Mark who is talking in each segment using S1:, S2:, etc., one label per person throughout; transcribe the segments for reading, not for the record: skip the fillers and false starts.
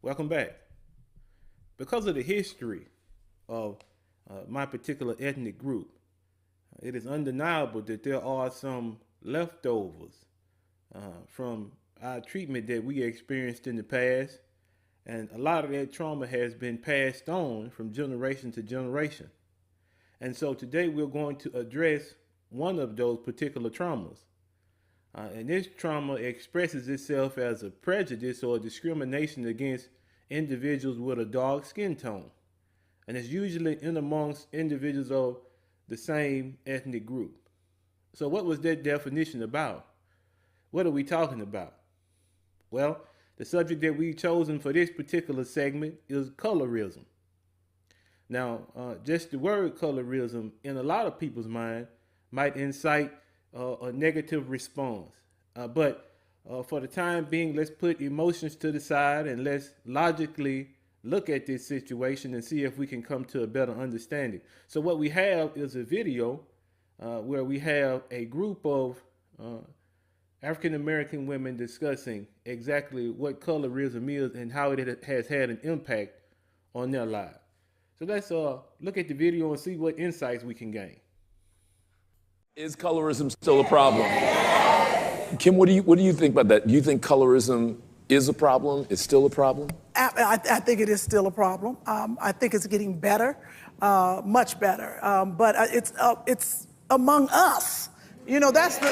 S1: Welcome back. Because of the history of my particular ethnic group, it is undeniable that there are some leftovers from our treatment that we experienced in the past, and a lot of that trauma has been passed on from generation to generation. And so today we're going to address one of those particular traumas. And this trauma expresses itself as a prejudice or discrimination against individuals with a dark skin tone. And it's usually in amongst individuals of the same ethnic group. So what was that definition about? What are we talking about? Well, the subject that we've chosen for this particular segment is colorism. Now, just the word colorism in a lot of people's mind might incite a negative response. But for the time being, let's put emotions to the side and let's logically look at this situation and see if we can come to a better understanding. So what we have is a video where we have a group of African-American women discussing exactly what colorism is and how it has had an impact on their lives. So let's look at the video and see what insights we can gain.
S2: Is colorism still a problem? Kim, what do you think about that? Do you think colorism is a problem? It's still a problem?
S3: I think it is still a problem. I think it's getting better, much better. But it's among us. You know, that's the.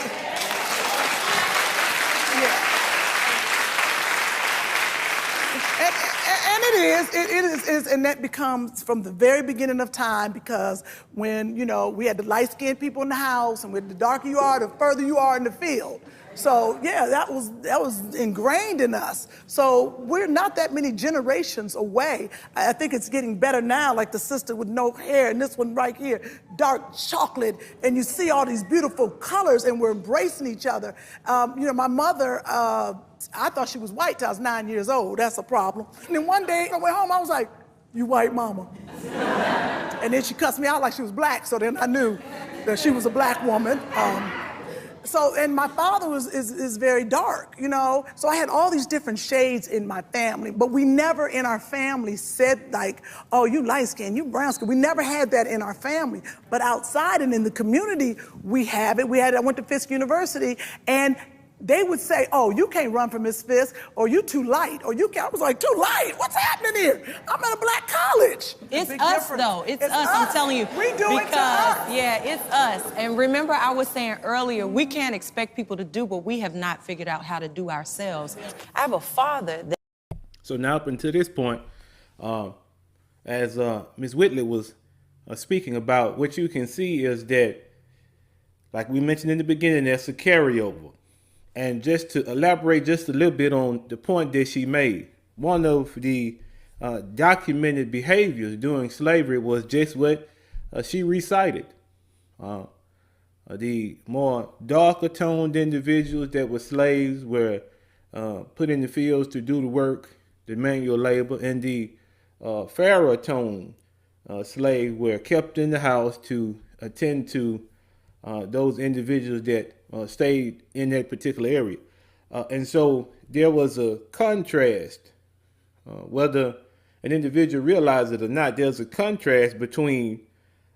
S3: Yeah. And it is, and that becomes from the very beginning of time, because when, you know, we had the light-skinned people in the house, and the darker you are, the further you are in the field. So yeah, that was ingrained in us. So we're not that many generations away. I think it's getting better now, like the sister with no hair, and this one right here, dark chocolate, and you see all these beautiful colors, and we're embracing each other. You know, my mother, I thought she was white till I was 9 years old. That's a problem. And then one day I went home, I was like, "You white, mama?" And then she cussed me out like she was black, so then I knew that she was a black woman. So, and my father is very dark, you know? So I had all these different shades in my family, but we never in our family said like, "Oh, you light skin, you brown skin." We never had that in our family. But outside and in the community, we have it. I went to Fisk University, and they would say, "Oh, you can't run from Miss Fisk," or "You too light," or "You can't." I was like, "Too light? What's happening here? I'm at a black college."
S4: It's us, though. It's us. I'm telling you.
S3: We do it to us.
S4: Yeah, it's us. And remember, I was saying earlier, we can't expect people to do what we have not figured out how to do ourselves. I have a father that.
S1: So now up until this point, as Ms. Whitley was speaking about, what you can see is that, like we mentioned in the beginning, there's a carryover. And just to elaborate just a little bit on the point that she made, one of the documented behaviors during slavery was just what she recited. The more darker toned individuals that were slaves were put in the fields to do the work, the manual labor, and the fairer toned slaves were kept in the house to attend to those individuals that stayed in that particular area. And so there was a contrast, whether an individual realized it or not, there's a contrast between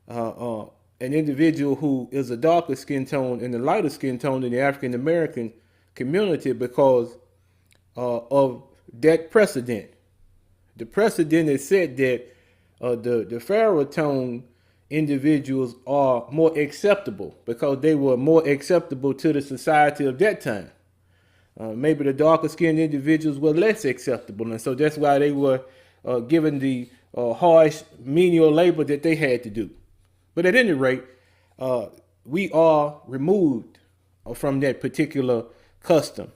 S1: an individual who is a darker skin tone and a lighter skin tone in the African American community because of that precedent. The precedent is said that the fairer tone individuals are more acceptable because they were more acceptable to the society of that time. Maybe the darker skinned individuals were less acceptable, and so that's why they were given the harsh menial labor that they had to do. But at any rate, we are removed from that particular custom,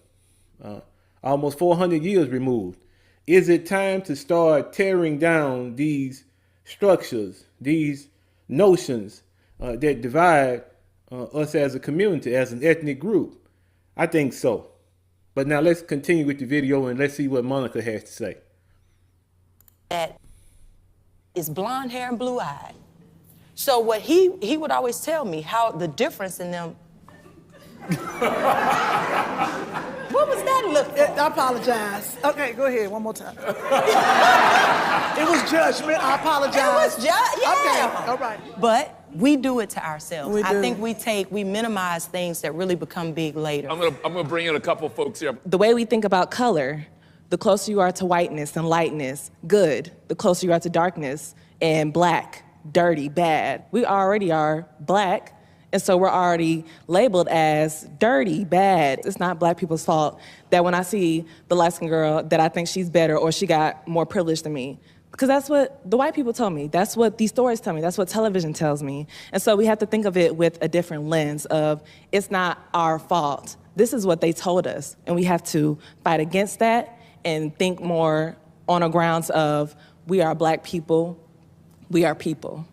S1: almost 400 years removed. Is it time to start tearing down these structures, these notions that divide us as a community, as an ethnic group? I think so. But now let's continue with the video and let's see what Monica has to say.
S4: That is blonde hair and blue eyed. So what he would always tell me how the difference in them. What was that look for?
S3: I apologize. Okay, go ahead, one more time. It was judgment, I apologize.
S4: It was yeah.
S3: Okay, all right.
S4: But we do it to ourselves.
S3: We
S4: I
S3: do.
S4: think we minimize things that really become big later.
S2: I'm gonna bring in a couple folks here.
S5: The way we think about color, the closer you are to whiteness and lightness, good. The closer you are to darkness and black, dirty, bad. We already are black, and so we're already labeled as dirty, bad. It's not black people's fault that when I see the light-skinned girl that I think she's better or she got more privilege than me. Because that's what the white people told me. That's what these stories tell me. That's what television tells me. And so we have to think of it with a different lens of it's not our fault. This is what they told us. And we have to fight against that and think more on a grounds of we are black people, we are people.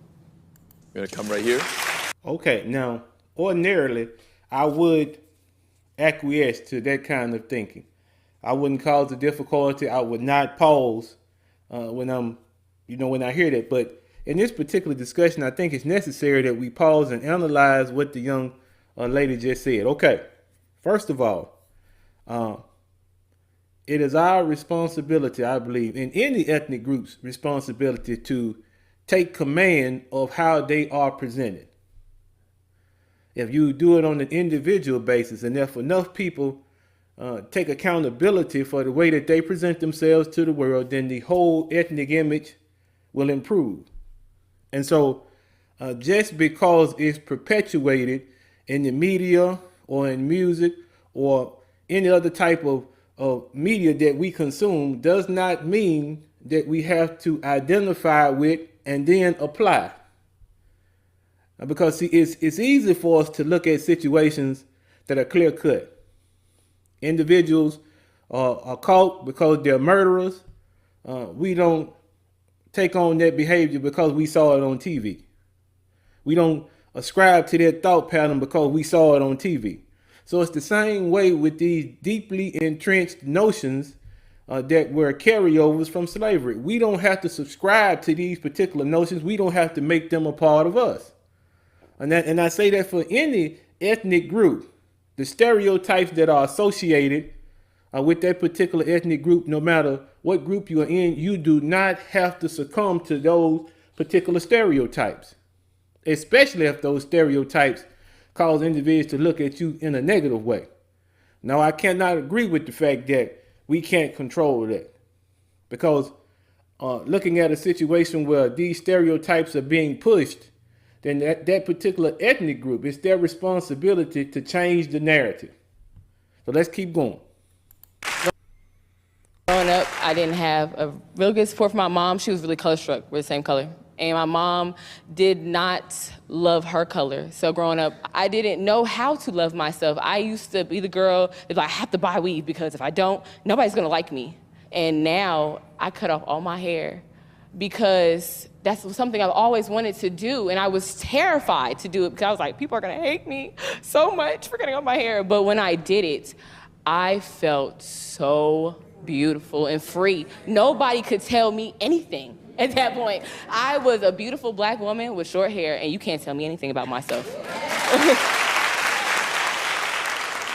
S2: You're gonna come right here.
S1: Okay, now, ordinarily, I would acquiesce to that kind of thinking. I wouldn't cause a difficulty. I would not pause when I hear that. But in this particular discussion, I think it's necessary that we pause and analyze what the young lady just said. Okay, first of all, it is our responsibility, I believe, in any ethnic group's responsibility to take command of how they are presented. If you do it on an individual basis, and if enough people take accountability for the way that they present themselves to the world, then the whole ethnic image will improve. And so just because it's perpetuated in the media or in music or any other type of media that we consume does not mean that we have to identify with and then apply. Because see, it's easy for us to look at situations that are clear cut. Individuals are caught because they're murderers. We don't take on that behavior because we saw it on TV. We don't ascribe to that thought pattern because we saw it on TV. So it's the same way with these deeply entrenched notions that were carryovers from slavery. We don't have to subscribe to these particular notions. We don't have to make them a part of us. And I say that for any ethnic group, the stereotypes that are associated with that particular ethnic group, no matter what group you are in, you do not have to succumb to those particular stereotypes, especially if those stereotypes cause individuals to look at you in a negative way. Now, I cannot agree with the fact that we can't control that, because looking at a situation where these stereotypes are being pushed, then that particular ethnic group, it's their responsibility to change the narrative. So let's keep going.
S5: Growing up, I didn't have a real good support from my mom. She was really color struck. We're the same color. And my mom did not love her color. So growing up, I didn't know how to love myself. I used to be the girl that I have to buy weave because if I don't, nobody's gonna like me. And now I cut off all my hair because that's something I've always wanted to do. And I was terrified to do it because I was like, people are gonna hate me so much for cutting off my hair. But when I did it, I felt so beautiful and free. Nobody could tell me anything at that point. I was a beautiful black woman with short hair, and you can't tell me anything about myself.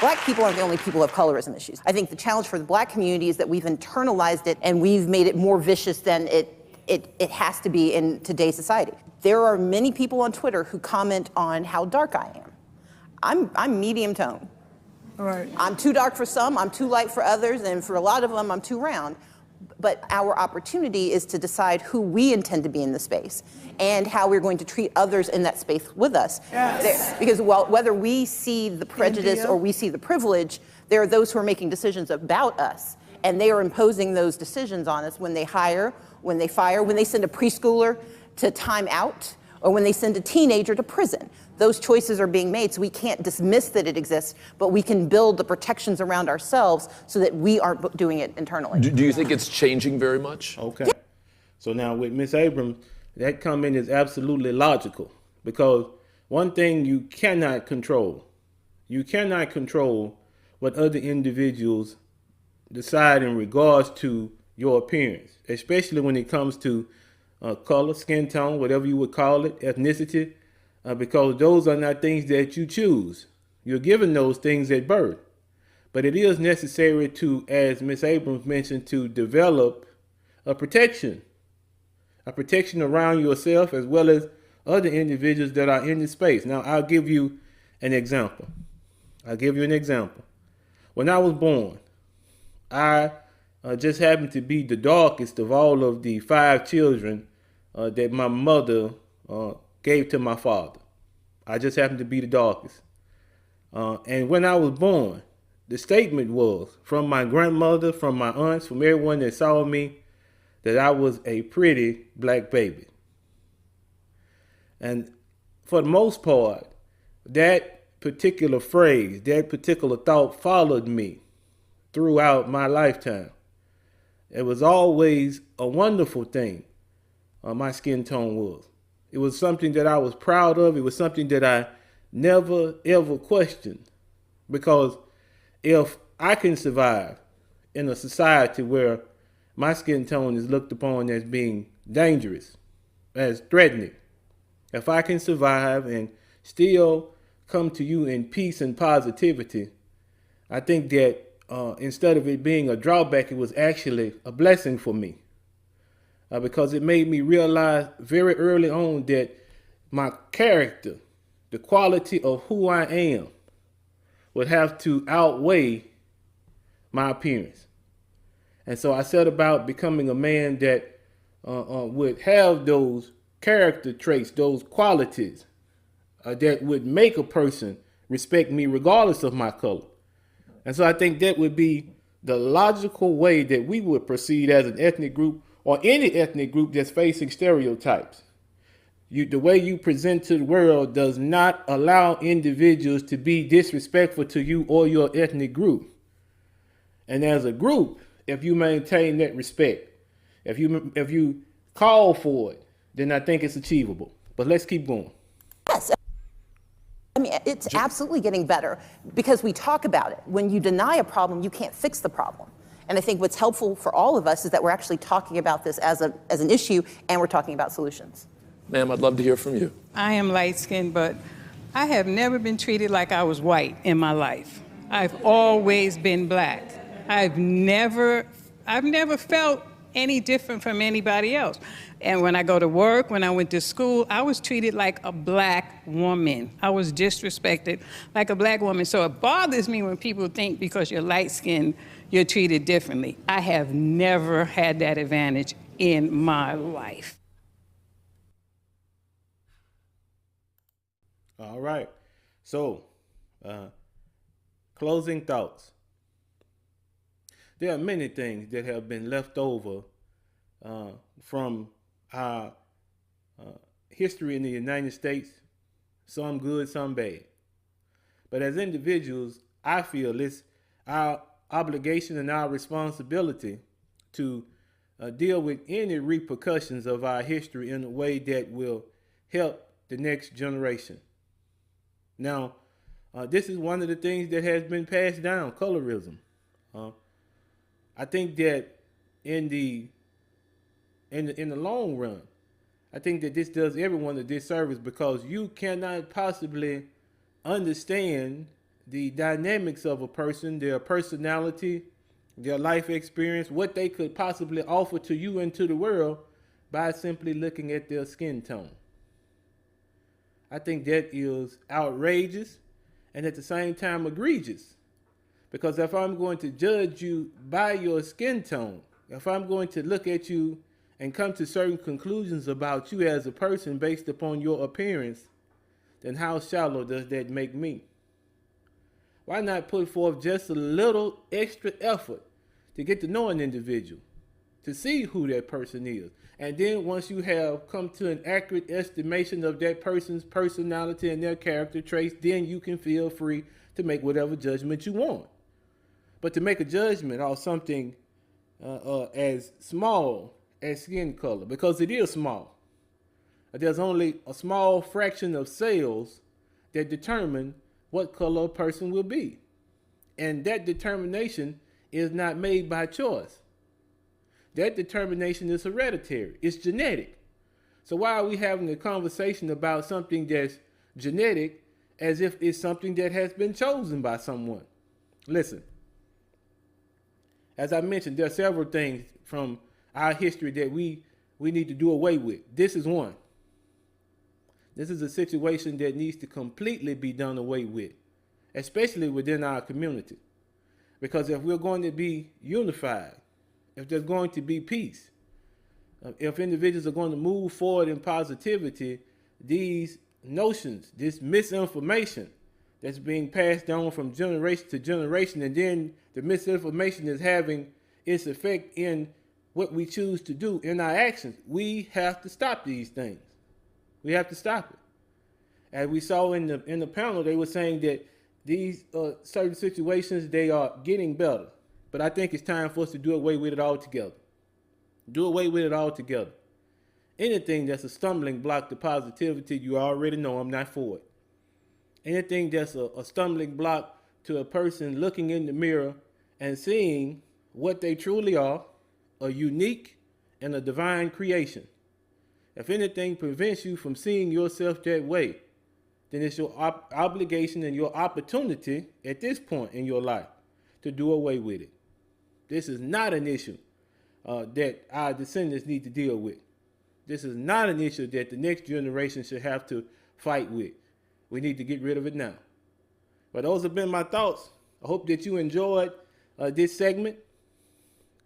S6: Black people aren't the only people who have colorism issues. I think the challenge for the black community is that we've internalized it and we've made it more vicious than it has to be in today's society. There are many people on Twitter who comment on how dark I am. I'm medium tone.
S3: All right.
S6: I'm too dark for some, I'm too light for others, and for a lot of them, I'm too round. But our opportunity is to decide who we intend to be in the space and how we're going to treat others in that space with us.
S3: Yes.
S6: Because whether we see the prejudice
S3: India.
S6: or we see the privilege, there are those who are making decisions about us, and they are imposing those decisions on us when they hire, when they fire, when they send a preschooler to time out, or when they send a teenager to prison. Those choices are being made, so we can't dismiss that it exists, but we can build the protections around ourselves so that we aren't doing it internally.
S2: Do you think it's changing very much?
S1: Okay. So now with Ms. Abrams, that comment is absolutely logical, because one thing you cannot control what other individuals decide in regards to your appearance, especially when it comes to color, skin tone, whatever you would call it, ethnicity, because those are not things that you choose. You're given those things at birth. But it is necessary to, as Ms. Abrams mentioned, to develop a protection around yourself as well as other individuals that are in the space. Now, I'll give you an example. When I was born, I just happened to be the darkest of all of the 5 children that my mother gave to my father. I just happened to be the darkest. And when I was born, the statement was from my grandmother, from my aunts, from everyone that saw me, that I was a pretty black baby. And for the most part, that particular phrase, that particular thought followed me throughout my lifetime. It was always a wonderful thing, my skin tone was. It was something that I was proud of. It was something that I never, ever questioned. Because if I can survive in a society where my skin tone is looked upon as being dangerous, as threatening, if I can survive and still come to you in peace and positivity, I think that instead of it being a drawback, it was actually a blessing for me. Because it made me realize very early on that my character, the quality of who I am, would have to outweigh my appearance. And so I set about becoming a man that would have those character traits, those qualities that would make a person respect me regardless of my color. And so I think that would be the logical way that we would proceed as an ethnic group or any ethnic group that's facing stereotypes. The way you present to the world does not allow individuals to be disrespectful to you or your ethnic group. And as a group, if you maintain that respect, if you call for it, then I think it's achievable. But let's keep going.
S6: Yes. I mean, it's absolutely getting better because we talk about it. When you deny a problem, you can't fix the problem. And I think what's helpful for all of us is that we're actually talking about this as an issue and we're talking about solutions.
S2: Ma'am, I'd love to hear from you.
S7: I am light-skinned, but I have never been treated like I was white in my life. I've always been black. I've never felt any different from anybody else. And when I go to work, when I went to school, I was treated like a black woman. I was disrespected like a black woman. So it bothers me when people think because you're light-skinned, you're treated differently. I have never had that advantage in my life.
S1: All right. So, closing thoughts. There are many things that have been left over from our history in the United States, some good, some bad. But as individuals, I feel it's our obligation and our responsibility to deal with any repercussions of our history in a way that will help the next generation. Now, this is one of the things that has been passed down, colorism. I think that in the long run, I think that this does everyone a disservice because you cannot possibly understand the dynamics of a person, their personality, their life experience, what they could possibly offer to you and to the world by simply looking at their skin tone. I think that is outrageous and at the same time egregious. Because if I'm going to judge you by your skin tone, if I'm going to look at you and come to certain conclusions about you as a person based upon your appearance, then how shallow does that make me? Why not put forth just a little extra effort to get to know an individual, to see who that person is? And then once you have come to an accurate estimation of that person's personality and their character traits, then you can feel free to make whatever judgment you want. But to make a judgment on something as small as skin color, because it is small, there's only a small fraction of cells that determine what color a person will be. And that determination is not made by choice. That determination is hereditary. It's genetic. So why are we having a conversation about something that's genetic as if it's something that has been chosen by someone? Listen, As I mentioned, there are several things from our history that we need to do away with. This is one. This is a situation that needs to completely be done away with, especially within our community. Because if we're going to be unified, if there's going to be peace, if individuals are going to move forward in positivity, these notions, this misinformation that's being passed on from generation to generation, and then the misinformation is having its effect in what we choose to do in our actions, we have to stop these things. We have to stop it. As we saw in the panel, they were saying that these certain situations, they are getting better. But I think it's time for us to do away with it altogether. Do away with it altogether. Anything that's a stumbling block to positivity, you already know I'm not for it. Anything that's a stumbling block to a person looking in the mirror and seeing what they truly are, a unique and a divine creation. If anything prevents you from seeing yourself that way, then it's your obligation and your opportunity at this point in your life to do away with it. This is not an issue that our descendants need to deal with. This is not an issue that the next generation should have to fight with. We need to get rid of it now. But those have been my thoughts. I hope that you enjoyed this segment.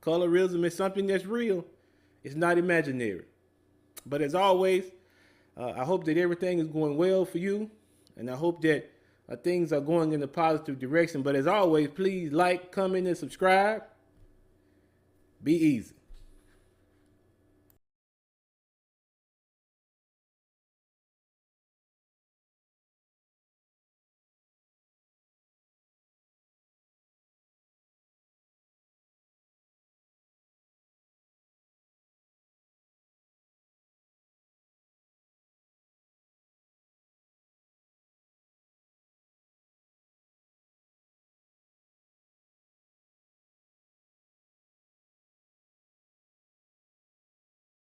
S1: Colorism is something that's real. It's not imaginary. But as always, I hope that everything is going well for you. And I hope that things are going in a positive direction. But as always, please like, comment, and subscribe. Be easy.